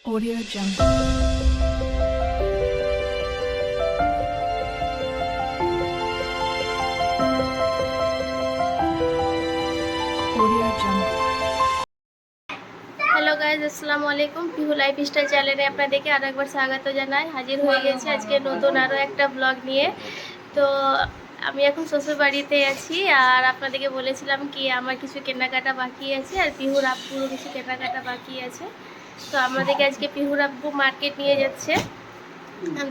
Audio Jungle. Hello guys, আসসালামু আলাইকুম। Pihu lifestyle চ্যানেলে আপনাদেরকে আরও একবার স্বাগত জানাই। হাজির হয়ে গেছে আজকে নতুন আরও একটা ব্লগ নিয়ে। তো আমি এখন শ্বশুর বাড়িতে আছি, আর আপনাদেরকে বলেছিলাম কি আমার কিছু কেনাকাটা বাকি আছে, আর পিহুর আব্বুরও কিছু কেনাকাটা বাকি আছে। তো আমাদেরকে আজকে পিহুর আব্বু মার্কেট নিয়ে যাচ্ছে।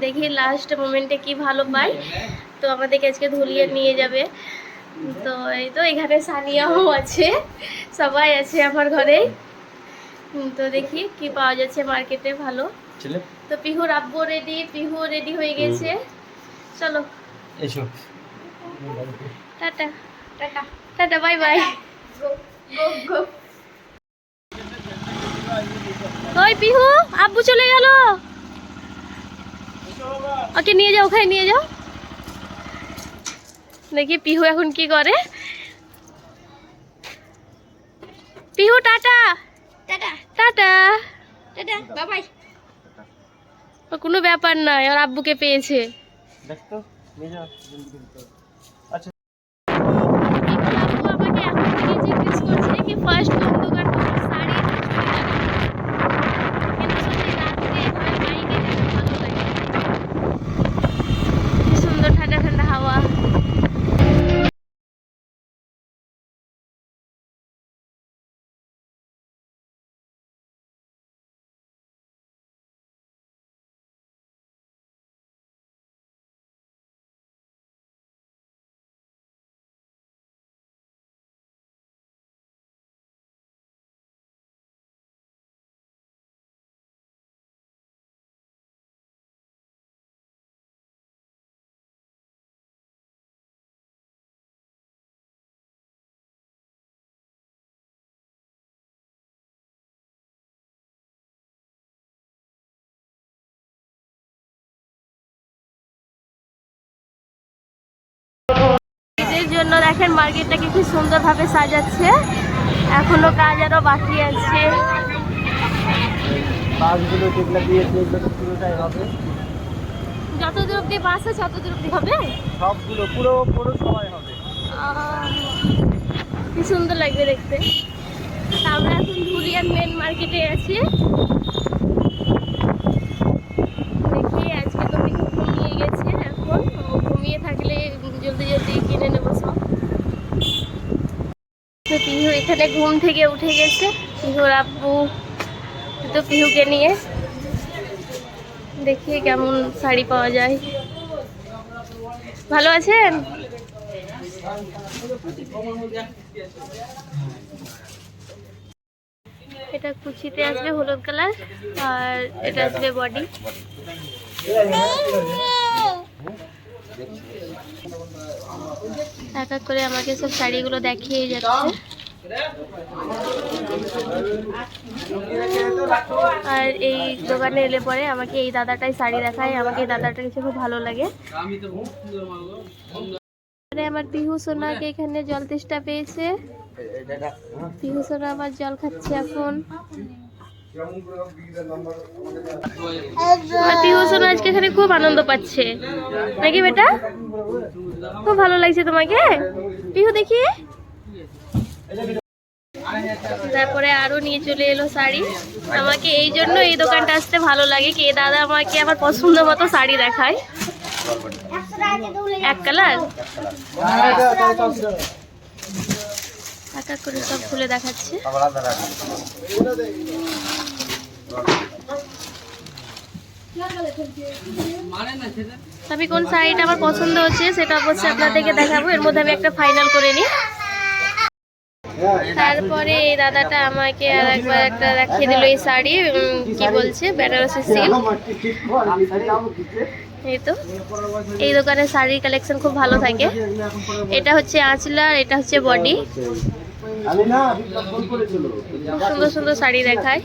দেখি লাস্ট মোমেন্টে কি ভালো পাই। তো আমাদেরকে আজকে ধুলিয়ে নিয়ে যাবে। তো এই তো এখানে সানিয়াও আছে, সবাই আছে আমার ঘরে। তো দেখি কি পাওয়া যাচ্ছে মার্কেটে ভালো। তো পিহুর আব্বু রেডি, পিহু রেডি হয়ে গেছে। চলো এসো। Tata tata tata, bye bye. ওই পিহু, আব্বু চলে গেল। ওকে নিয়ে যাও, ওখানে নিয়ে যাও। দেখি পিহু এখন কি করে। Pihu tata tata tata tata, bye bye. কোনো ব্যাপার নয়, ওর আব্বুকে পেয়েছে। দেখতো নিয়ে যাও। আচ্ছা, আব্বু আমাকে এখন থেকে জিজ্ঞেস করছে কি ফার্স্ট কোন দোকান থেকে শাড়ি না চুড়িদার নেবে। কিন্তু সত্যি রাত্রে এভাবে বাইকে যেতে ভালো লাগে। কি সুন্দর ঠান্ডা ঠান্ডা হাওয়া। ঈদের জন্য দেখেন মার্কেটটাকে কি সুন্দরভাবে সাজাচ্ছে। এখনো কাজ আরো বাকি আছে। বাসগুলো যেগুলো দিয়েছে এগুলো তো পুরোটাই হবে। যত দূর অব্দি বাস আছে তত দূর অব্দি হবে। সবগুলো পুরো পুরো সবাই হবে। কি সুন্দর লাগবে দেখতে। তা আমরা এখন ধুলিয়ান মেন মার্কেটে আছি। দেখি আজকে তো পিহু ঘুমিয়ে গেছে, এখন ও ঘুমিয়ে থাকলে জলদি জলদি কিনে নেবো সব। তো পিহু এখানে ঘুম থেকে উঠে গেছে। পিহুর আব্বু তো পিহুকে নিয়ে দেখি কেমন শাড়ি পাওয়া যায়। ভালো আছেন? এটা কুচিতে আসবে হলুদ কালার, আর এটা আসবে বডি। এক এক করে আমাকে সব শাড়িগুলো দেখিয়ে যাচ্ছে। আর এই দোকানে এলে পরে আমাকে এই দাদাটাই শাড়ি দেখায়। আমাকে এই দাদাটা কিছু খুব ভালো লাগে। আমার পিহু সোনাকে এখানে জল তেষ্টা পেয়েছে। পিহু সোনা আমার জল খাচ্ছে এখন। পিহু সোনা আজকে এখানে খুব আনন্দ পাচ্ছে নাকি বেটা? খুব ভালো লাগছে তোমাকে পিহু দেখি। তারপরে আরো নিয়ে চলে এলো শাড়ি। আমাকে এই জন্য এই দোকানটা আসতে ভালো লাগে কি দাদা আমাকে আমার পছন্দ মতো শাড়ি দেখায়। এক কালার এক এক করে সব খুলে দেখাচ্ছে। আমি কোন শাড়িটা আমার পছন্দ হচ্ছে সেটা অবশ্যই আপনাদেরকে দেখাবো। এর মধ্যে আমি একটা ফাইনাল করে নিই। তারপরে এই দাদাটা আমাকে আর একবার একটা দেখিয়ে দিল এই শাড়ি। কি বলছে, বেনারসি সিল্ক। এই তো এই দোকানে শাড়ির কালেকশন খুব ভালো থাকে। এটা হচ্ছে আঁচলা, এটা হচ্ছে বডি। সুন্দর সুন্দর শাড়ি দেখায়।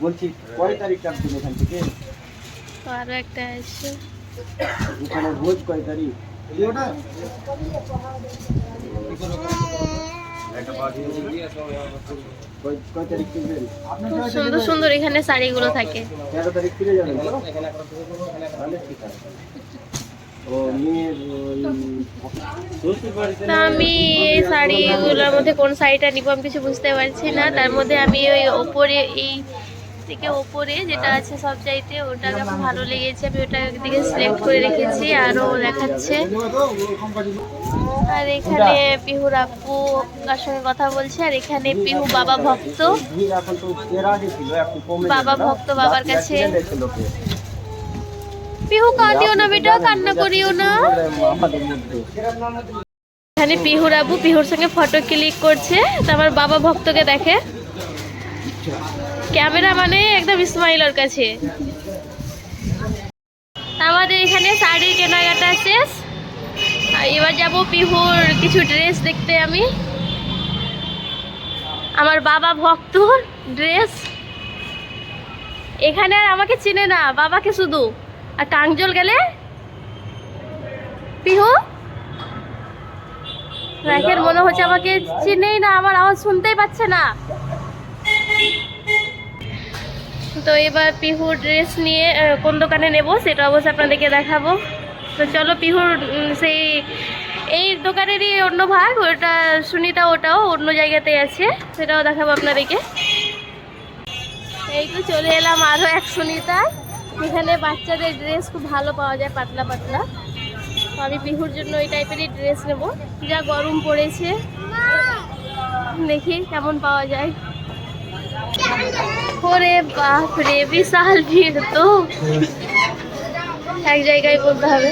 বলছি কয় তারিখ কাটছেন এখান থেকে? আরো একটা আছে এখানে ভোজ কয় তারিখ? কয় তারিখ কিনবেন? খুব সুন্দর সুন্দর এখানে শাড়িগুলো থাকে। 13 তারিখ কিনে যাবেন তো? তাহলে ঠিক আছে। ও মেয়ের তা আমি এই শাড়িগুলোর মধ্যে কোন শাড়িটা নিব আমি কিছু বুঝতে পারছি না। তার মধ্যে আমি ওই ওপরে এই থেকে ওপরে যেটা আছে সব চাইতে ওটাকে আমার ভালো লেগেছে, আমি ওটা দিকে সিলেক্ট করে রেখেছি। আরও দেখাচ্ছে। আর এখানে পিহুর আপু কার সঙ্গে কথা বলছে। আর এখানে পিহু বাবা ভক্ত, এখন তো এর আগে ছিল, একটু কমে বাবা ভক্ত বাবার কাছে। পিহু কাঁদিও না বেটা, কান্না করিও না। আমাদের মধ্যে এখানে পিহুর আবু পিহুর সঙ্গে ফটো ক্লিক করছে। তো আমার বাবা ভক্তকে দেখে, ক্যামেরা মানে একদম ইসমাইল ওর কাছে। আমাদের এখানে শাড়ির কেনাকাটা শেষ। আর এবার যাব পিহুর কিছু ড্রেস দেখতে। আমি আমার বাবা ভক্তর ড্রেস এখানে আর আমাকে চিনে না, বাবাকে শুধু। আর কাংজল গেলে পিহু রাখের মনে হচ্ছে আমাকে চিনেই না, আমার আওয়াজ শুনতেই পাচ্ছে না। তো এবার পিহুর ড্রেস নিয়ে কোন দোকানে নেব সেটা অবশ্যই আপনাদেরকে দেখাবো। তো চলো পিহুর সেই এই দোকানেরই অন্য ভাগ, ওটা সুনিতা, ওটাও অন্য জায়গাতে আছে, সেটাও দেখাবো আপনাদেরকে। এই তো চলে এলাম আরও এক সুনিতা। এখানে বাচ্চাদের ড্রেস খুব ভালো পাওয়া যায়, পাতলা পাতলা। তো আমি পিহুর জন্য ওই টাইপেরই ড্রেস নেব। যা গরম পড়েছে, দেখি কেমন পাওয়া যায়। ওরে বাপ রে, বিশাল ভিড়। তো এক জায়গায় বলতে হবে।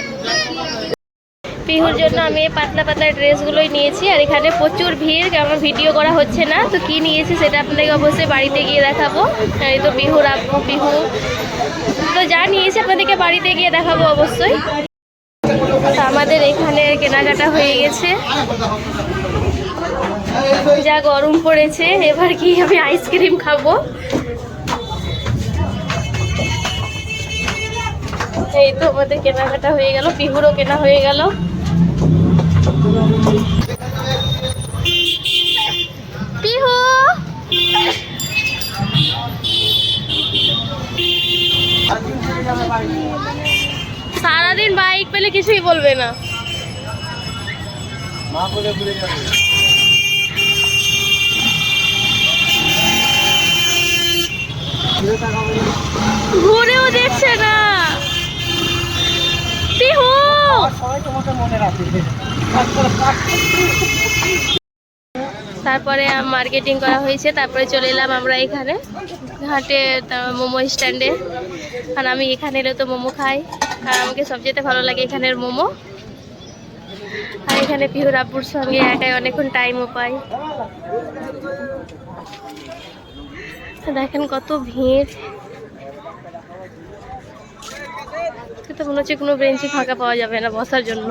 পিহুর জন্য আমি এই পাতলা পাতলা ড্রেসগুলোই নিয়েছি। আর এখানে প্রচুর ভিড়, কারণ ভিডিও করা হচ্ছে না। তো কি নিয়েছি সেটা আপনাদেরকে অবশ্যই বাড়িতে গিয়ে দেখাবো। এই তো পিহুর আপু, পিহু তো যা নিয়েছি আপনাদেরকে বাড়িতে গিয়ে দেখাবো অবশ্যই। তো আমাদের এখানে কেনাকাটা হয়ে গেছে। যা গরম পড়েছে, এবার কি আমি আইসক্রিম খাবো। এই তো আমাদের কেনাকাটা হয়ে গেল, পিহুরও কেনা হয়ে গেল। পিহু সারাদিন বাইক পেলে কিছুই বলবে না। মা বলে ঘুরে যাবে। ঘুরেও দেখছে না পিহু। সবাই তোমাকে মনে রাখে। তারপরে মার্কেটিং করা হয়েছে, তারপরে চলে এলাম আমরা এখানে ঘাটে মোমো স্ট্যান্ডে। আর আমি এখানে এলে তো মোমো খাই, আর আমাকে সবচেয়ে ভালো লাগে এখানের মোমো। আর এখানে পিহুর আব্বুর সঙ্গে একাই অনেকক্ষণ টাইমও পাই। দেখেন কত ভিড়। তো মনে হচ্ছে কোনো বেঞ্চি ফাঁকা পাওয়া যাবে না বসার জন্য।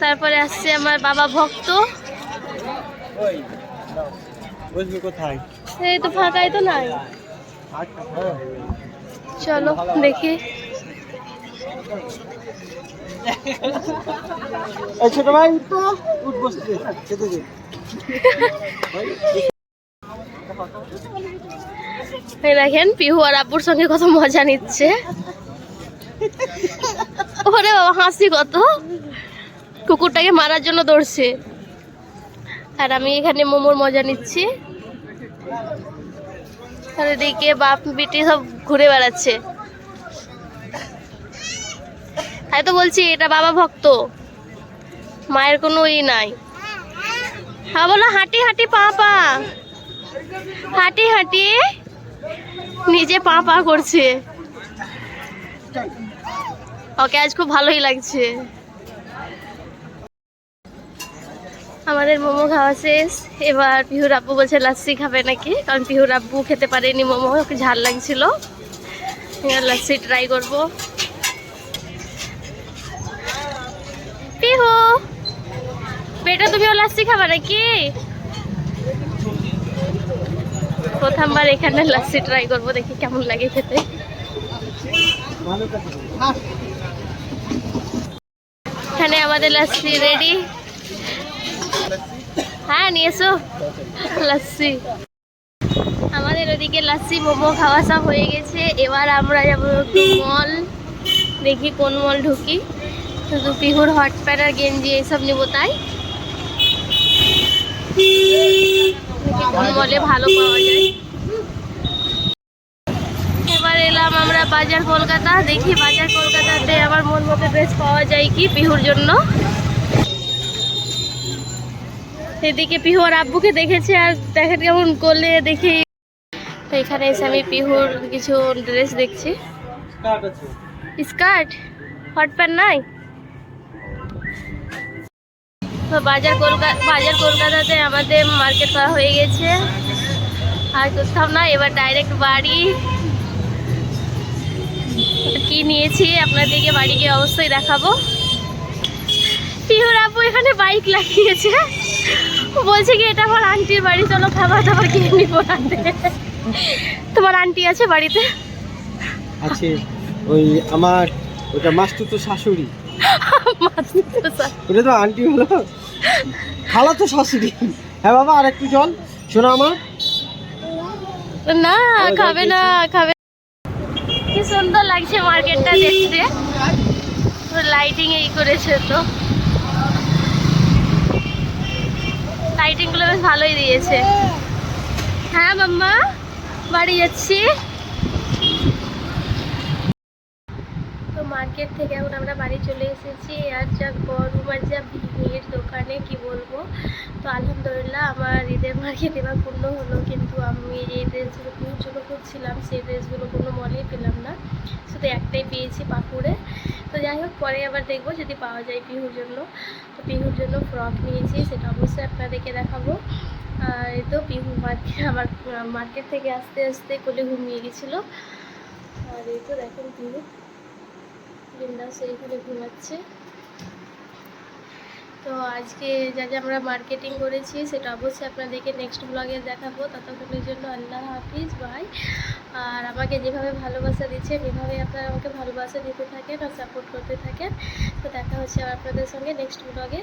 তারপরে আসছে আমার বাবা ভক্ত। বুঝবি কোথায়? এই তো ফাঁকাই তো নাই। চলো দেখি। ছোট ভাই তো উঠ, বসতে খেতে দে। দেখেন পিহু আর আব্বুর সঙ্গে কত মজা নিচ্ছে। ওরে বাবা, হাসি কত, কুকুরটাকে মারার জন্য দৌড়ছে। আর আমি এখানে মোমোর মজা নিচ্ছি। আর এদিকে বাপ বিটি সব ঘুরে বেড়াচ্ছে। তাই তো বলছি এটা বাবা ভক্ত, মায়ের কোনো ই নাই। হ্যাঁ বলো, হাঁটি হাঁটি পা পা, হাঁটি হাঁটি নিজে পা পা করছে। ওকে আজ খুব ভালোই লাগছে। আমাদের মোমো খাওয়া শেষ। এবার পিহুর আব্বু বলছে লাচ্ছি খাবে নাকি, কারণ পিহুর আব্বু খেতে পারেনি মোমো, ওকে ঝাল লাগছিল। এবার লাচ্ছি ট্রাই করবো। পিহু বেটা, তুমিও লাচ্ছি খাবা নাকি? প্রথমবার এখানে লাচ্ছি ট্রাই করবো, দেখি কেমন লাগে খেতে। এখানে আমাদের লাস্সি রেডি। হ্যাঁ নিয়ে এসো লাস্সি। আমাদের ওদিকে লাস্সি মোমো খাওয়া সব হয়ে গেছে। এবার আমরা যাবো একটু মল, দেখি কোন মল ঢুকি। শুধু পিহুর হট প্যান্ট আর গেঞ্জি এইসব নেবো, তাই দেখি কোন মলে ভালো পাওয়া যায়। এবার এলাম আমরা বাজার কলকাতা, দেখি বাজার কলকাতাতে আমার মন মতো ড্রেস পাওয়া যায় কি পিহুর জন্য। এদিকে পিহু আর আব্বুকে দেখেছে আর দেখেন কেমন করলে দেখি। তো এখানে এসে আমি পিহুর কিছু ড্রেস দেখছি। স্কার্ট, হট প্যান্ট নাই। তো বাজার কলকাতাতে আমাদের মার্কেট করা হয়ে গেছে, আর কোথাও না। এবার ডাইরেক্ট বাড়ি। কি নিয়েছি আপনাদেরকে বাড়ি গিয়ে অবশ্যই দেখাবো। পিহুর আব্বু এখানে বাইক লাগিয়েছে, বলছে কি এটা আমার আন্টির বাড়ি, চলো খাবার দাবার কিনে নিবো রাতে। তোমার আন্টি আছে বাড়িতে? আছে, ওই আমার ওটা মাস্তুতো শাশুড়ি। ওটা তো আন্টি হলো, খালা তো শাশুড়ি। হ্যাঁ বাবা আর একটু জল শোনো আমার। না খাবে না, খাবে। কি সুন্দর লাগছে মার্কেটটা দেখতে, লাইটিং এই করেছে। তো লাইটিং গুলো বেশ ভালোই দিয়েছে। হ্যাঁ মাম্মা বাড়ি যাচ্ছি। তো মার্কেট থেকে এখন আমরা বাড়ি চলে এসেছি। আর যা গরম আর যা ভিড় দোকানে কি বলবো। তো আলহামদুলিল্লাহ আমার ঈদের মার্কেট এবার পূর্ণ হলো, কিন্তু আমি যে ড্রেসগুলো পিহুর জন্য খুঁজছিলাম সেই ড্রেসগুলো কোনো মলেই পেলাম না, শুধু একটাই পেয়েছি পাকুড়ে। তো যাই হোক পরে আবার দেখবো যদি পাওয়া যায় পিহুর জন্য। তো পিহুর জন্য ফ্রক নিয়েছি, সেটা অবশ্যই আপনাদেরকে দেখাবো। আর এই তো পিহু আমার মার্কেট থেকে আস্তে আস্তে কোলে ঘুমিয়ে গেছিলো। আর এই তো দেখেন পিহু বিন্দাস এইখানে ঘুমাচ্ছে। তো আজকে যা যা আমরা মার্কেটিং করেছি সেটা অবশ্যই আপনাদেরকে নেক্সট ব্লগে দেখাবো। ততক্ষণের জন্য আল্লাহ হাফিজ, বাই। আর আমাকে যেভাবে ভালোবাসা দিচ্ছেন এভাবে আপনারা আমাকে ভালোবাসা দিতে থাকেন আর সাপোর্ট করতে থাকেন। তো দেখা হচ্ছে আপনাদের সঙ্গে নেক্সট ব্লগে।